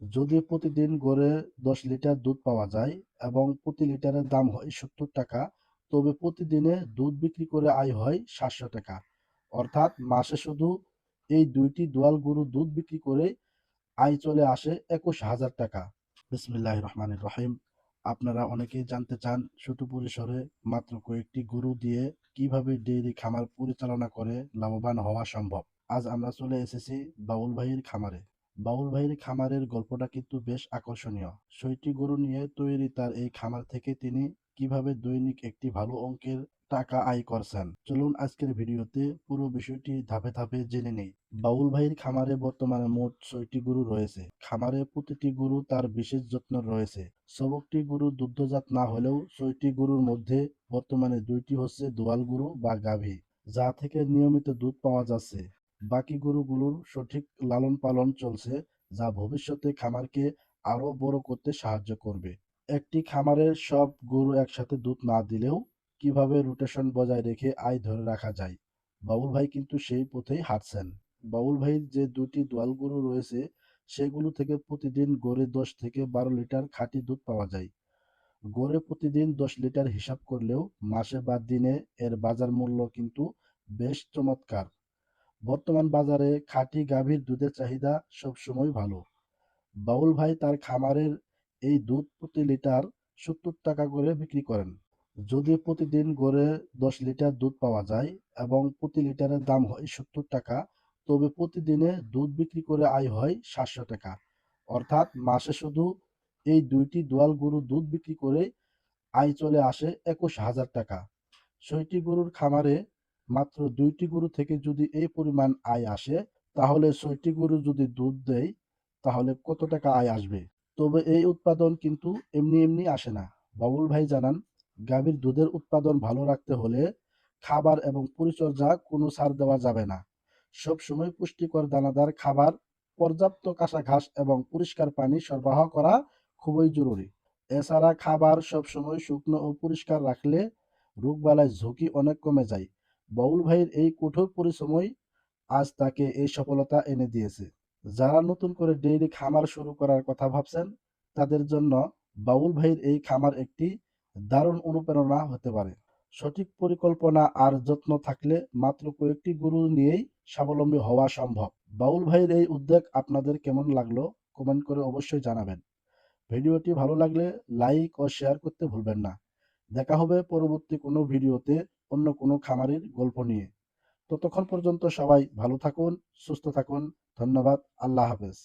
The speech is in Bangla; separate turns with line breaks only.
যদি প্রতিদিন গড়ে 10 লিটার দুধ পাওয়া যায় এবং প্রতি লিটারের দাম হয় 70 টাকা, তবে প্রতিদিনে দুধ বিক্রি করে আয় হয় 700 টাকা। অর্থাৎ মাসে শুধু এই দুইটি দোয়াল গরুর দুধ বিক্রি করে আয় চলে আসে 21,000 টাকা। বিসমিল্লাহির রহমানির রহিম। আপনারা অনেকেই জানতে চান ছোট পরিসরে মাত্র কয়েকটি গরু দিয়ে কিভাবে ডেইরি খামার পরিচালনা করে লাভবান হওয়া সম্ভব। আজ আমরা চলে এসেছি বাউল ভাইয়ের খামারে। বাউল ভাইয়ের খামারের গল্পটা কিন্তু বেশ আকর্ষণীয়। ৬টি গরু নিয়ে তৈরি তার এই খামার থেকে তিনি কিভাবে দৈনিক একটি ভালো অঙ্কের টাকা আয় করছেন। চলুন আজকের ভিডিওতে পুরো বিষয়টি ধাপে ধাপে জেনে নেই। বাউল ভাইয়ের খামারে বর্তমানে মোট ৬টি গরু রয়েছে। খামারে প্রতিটি গরু তার বিশেষ যত্ন রয়েছে। সবকটি গরু দুগ্ধজাত না হলেও ৬টি গরুর মধ্যে বর্তমানে ২টি হচ্ছে দোয়াল গরু বা গাভী, যা থেকে নিয়মিত দুধ পাওয়া যাচ্ছে। বাকি গরুগুলোর সঠিক লালন পালন চলছে, যা ভবিষ্যতে খামারকে আরো বড় করতে সাহায্য করবে। একটি খামারের সব গরু একসাথে দুধ না দিলেও কিভাবে রোটেশন বজায় রেখে আয় ধরে রাখা যায়, বাবুল ভাই কিন্তু সেই পথেই হাঁটছেন। বাবুল ভাইয়ের যে দুটি দোয়াল গরু রয়েছে সেগুলো থেকে প্রতিদিন গড়ে 10 থেকে 12 লিটার খাঁটি দুধ পাওয়া যায়। গড়ে প্রতিদিন 10 লিটার হিসাব করলেও মাসে বা দিনে এর বাজার মূল্য কিন্তু বেশ চমৎকার। বর্তমান বাজারে খাঁটি গাভীর দুধের চাহিদা সবসময় ভালো। বাউল ভাই তার খামারের এই দুধ প্রতি লিটার 70 টাকা করে বিক্রি করেন। যদি প্রতিদিন গড়ে 10 লিটার দুধ পাওয়া যায় এবং প্রতি লিটারের দাম হয় 70 টাকা, তবে প্রতিদিনে দুধ বিক্রি করে আয় হয় 700 টাকা। অর্থাৎ মাসে শুধু এই দুইটি দোয়াল গরুর দুধ বিক্রি করে আয় চলে আসে 21,000 টাকা। ৬টি গরুর খামারে মাত্র ২টি গরু থেকে যদি এই পরিমাণ আয় আসে, তাহলে ৬টি গরু যদি দুধ দেয় তাহলে কত টাকা আয় আসবে। তবে এই উৎপাদন কিন্তু এমনি এমনি আসে না। বাবুল ভাই জানান, গাভীর দুধের উৎপাদন ভালো রাখতে হলে খাবার এবং পরিচর্যা কোনো ছাড় দেওয়া যাবে না। সবসময় পুষ্টিকর দানাদার খাবার, পর্যাপ্ত কাঁচা ঘাস এবং পরিষ্কার পানি সরবরাহ করা খুবই জরুরি। এছাড়া খাবার সবসময় শুকনো ও পরিষ্কার রাখলে রোগবালাই ঝুঁকি অনেক কমে যায়। বাউল ভাইয়ের এই কঠোর পরিশ্রমই আজ তাকে এই সফলতা এনে দিয়েছে। যারা নতুন করে ডেইরি খামার শুরু করার কথা ভাবছেন, তাদের জন্য বাউল ভাইয়ের এই খামার একটি দারুণ অনুপ্রেরণা হতে পারে। সঠিক পরিকল্পনা আর যত্ন থাকলে মাত্র কয়েকটি গরু নিয়েই স্বাবলম্বী হওয়া সম্ভব। বাউল ভাইয়ের এই উদ্যোগ আপনাদের কেমন লাগলো কমেন্ট করে অবশ্যই জানাবেন। ভিডিওটি ভালো লাগলে লাইক ও শেয়ার করতে ভুলবেন না। দেখা হবে পরবর্তী কোনো ভিডিওতে অন্য কোনো খামারের গল্প নিয়ে। ততক্ষণ পর্যন্ত সবাই ভালো থাকুন, সুস্থ থাকুন। ধন্যবাদ। আল্লাহ হাফেজ।